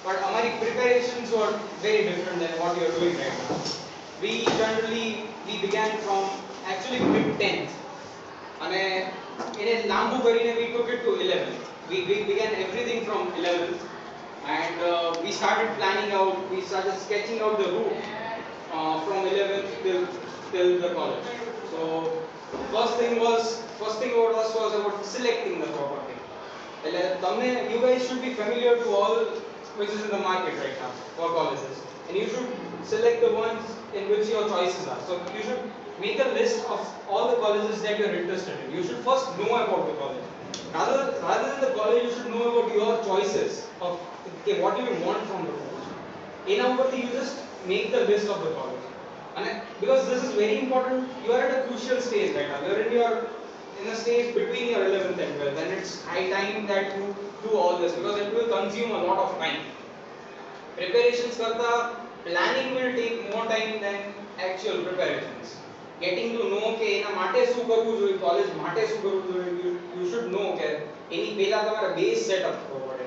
but our preparations were very different than what you are doing right now. We began from actually mid 10th, and એને લાંબુ કરીને we took it to 11th. We began everything from 11th, and we started planning out, we started sketching out the route from 11th till the college. So first thing was about selecting the property. You guys should be familiar to all which is in the market right now for colleges, and you should select the ones in which your choices are. So you should make a list of all the colleges that you are interested in. You should first know about the college. Rather than the college, you should know about your choices of okay, what do you want from the college. In our you just make the list of the college, and because this is very important, you are at a crucial stage right now. You are in a stage between your 11th and 12th, and it's high time that you do all this because it will consume a lot of time. Preparations karta planning will take more time than actual preparations. Getting to know કે એના માટે શું કરવું જોઈએ, college માટે શું કરવું જોઈએ, you should know કે એની પહેલા તમારે બેઝ સેટઅપ કરવો પડે.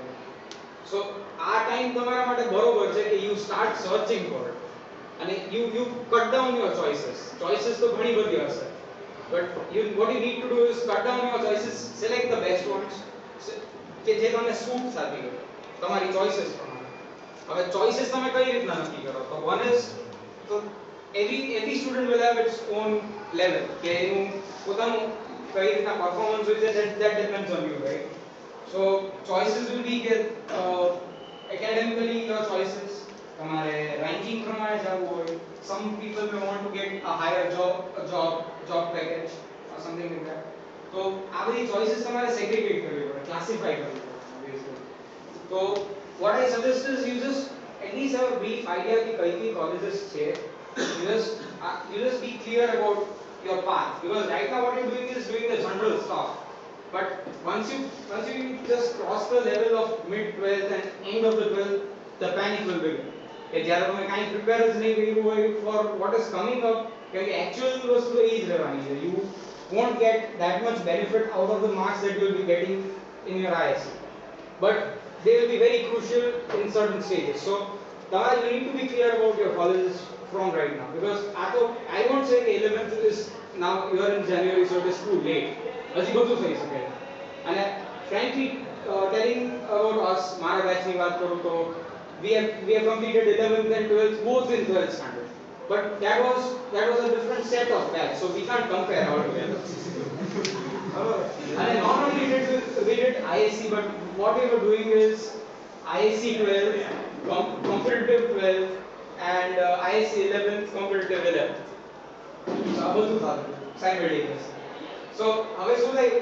So આ ટાઈમ તમારા માટે બરોબર છે કે you start searching for it, અને you cut down your choices તો ઘણી બધી હશે, but what you need to do is cut down your choices, select the best ones કે જે તમને સૂટ થતી હોય તમારી ચોઇસીસ પ્રમાણે. હવે ચોઇસીસ તમે કઈ રીતના નક્કી કરો? તો one is, તો every student will have its own level કે એનું પોતાનું કઈ રીતના પરફોર્મન્સ હોય છે, that depends on you, right? So choices will be કે academically your choices, તમારે ranking પ્રમાણે જવું હોય. Some people may want to get a higher job package or something like that. તો આ બધી choices તમારે segregate કરવી પડે, classify કરવી પડે basically. So what I suggest is you just at least have a brief idea कि कई कई colleges છે. You just be clear about your path, because right now what you're doing is doing the general stuff. But once you just cross the level of mid 12th and end of the 12th, the panic will begin. કે જ્યારે તમે કાંઈ prepare જ નહીં કર્યું હોય for what is coming up, કે actual વસ્તુ એ જ રહેવાની છે. You won't get that much benefit out of the marks that you will be getting in your ISC, but they will be very crucial in certain stages. So you need to be clear about your colleges from right now, because I won't say the 11th is now, you are in January, so it is too late. હજી બધું થઈ શકે. અને frankly telling about us, મારા બેચની વાત કરું તો we have completed 11th and 12th both in 12th standard, but that was a different set of batch, so we can't compare altogether. And not only we did ISC, but what we were doing is ISC 12th, competitive 12th, and ISC 11th, competitive 11th. So both simultaneous. So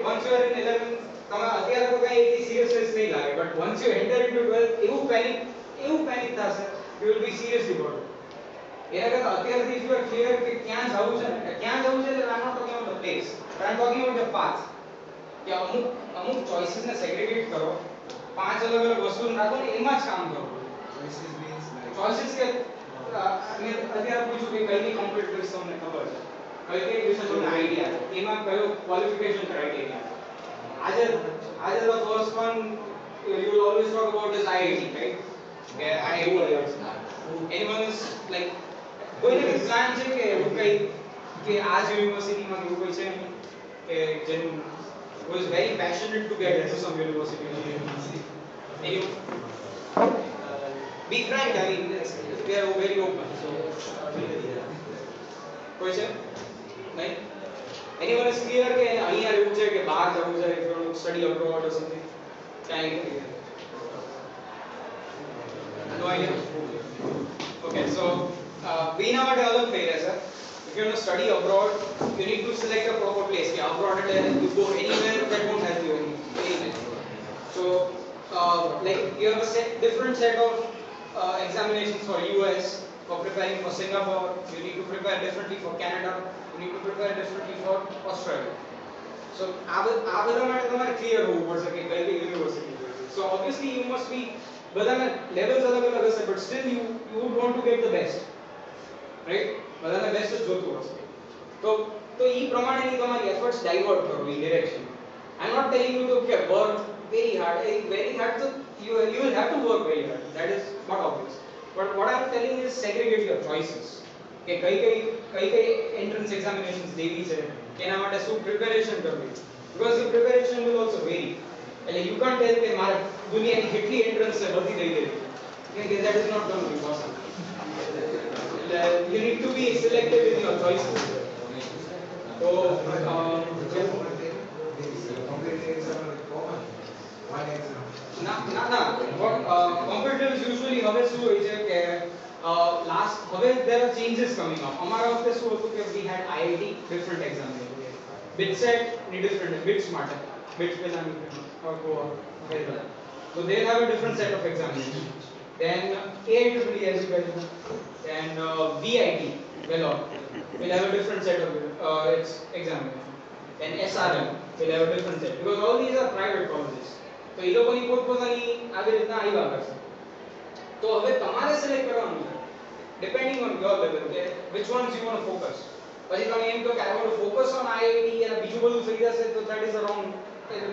once you are in 11th, તમે અત્યારે તો કઈ એટલી seriousness નહીં લાગે, but once you enter into 12th, એવું panic થશે, you will be seriously bored. એના કરતા અત્યારથી if you are clear કે ક્યાં જવું છે, એટલે I'm not talking about the place, but I'm talking about the path. કે અમુક choices ને segregate કરો, પાંચ અલગ અલગ વસ્તુ રાખો ને એમાં જ કામ કરો. choices કે મેં અત્યારે પૂછ્યું કે કઈ કઈ કોમ્પિટિટર્સ તમને ખબર છે, કઈ કઈ વિશે તમને આઈડિયા છે, એમાં કયો ક્વોલિફિકેશન ક્રાઇટેરિયા. આજે the first one you will always talk about is IIT, right? IIT. Anyone is like કોઈને પ્લાન છે કે એવું કઈ કે આ જ યુનિવર્સિટીમાં એવું કોઈ છે કે જેનું who is very passionate to get into some university? Be frank, I mean, we are very open. So, કોઈ છે? નહીં? Anyone is clear કે અહીંયા રહેવું છે કે બહાર જવું છે, if you want to study abroad or something? કાંઈ no idea? Okay, so એના માટે અલગ થઈ રહેશે. If you want to study abroad, you need to select a proper place. Yeah, abroad you go anywhere that won't help you anywhere. So, like you have a different set of examinations for US, for preparing for Singapore. You need to prepare differently for Canada. You need to prepare differently for Australia. So, આ બધા માટે તમારે clear હોવું પડશે કે કઈ કઈ university જોઈએ. So obviously you must be બધાના levels અલગ અલગ હશે, but still you would want to get the best, right? બધાને બેસ્ટ જ જોતું હશે. તો ઈ પ્રમાણેની તમારી એફર્ટ્સ ડાયવર્ટ કરો ઈ direction. I'm not telling you to work very hard. So you will have to work very hard. That is is not obvious. But what I am telling is segregate your choices. કે કઈ entrance examinations દેવી છે એના માટે શું preparation કરવી, because the preparation will also vary. એટલે you can't tell કે મારે દુનિયાની કેટલી entrance છે બધી દઈ દેવી, કે that is not going to be possible. You need to be selective in your choices. So competitors usually હવે શું હોય છે કે last હવે there are changes coming up. અમારા વખતે શું હતું કે we had IIT different examination, BITSET ની different BITS માટે BITS પેલાની so they'll have a different set of examinations. Then AIEEE, as you guys know, then VIT Vellore will have a different set of its examination. Then SRM will have a different set, because all these are private colleges. તો એ લોકોની પોતપોતાની આવી રીતના આવ્યા કરશે. તો હવે તમારે સિલેક્ટ કરવાનું છે depending on your level કે which ones you want to focus. પછી તમે એમ કહો કે I want to focus on IIT અને બીજું બધું થઈ જશે, તો that is a wrong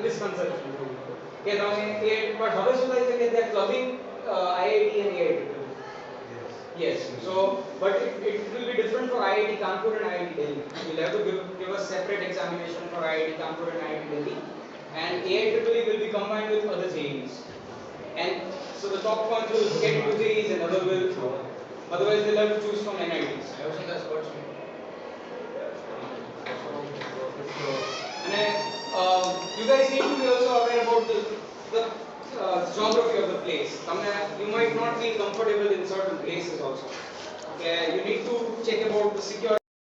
misconception. કે તમે એ બટ હવે શું થાય છે કે they are clubbing IIT and AIT. Yes. So, but it will be different for IIT Kanpur and IIT Delhi. You'll have to give a separate examination for IIT Kanpur and IIT Delhi. And AIEEE will be combined with other JEEs. And so the top ones will get into JEEs and others will, otherwise they'll have to choose from NITs. And you guys need to be also aware about the geography of the place. You might not feel comfortable in certain places also. Okay, you need to check about the security.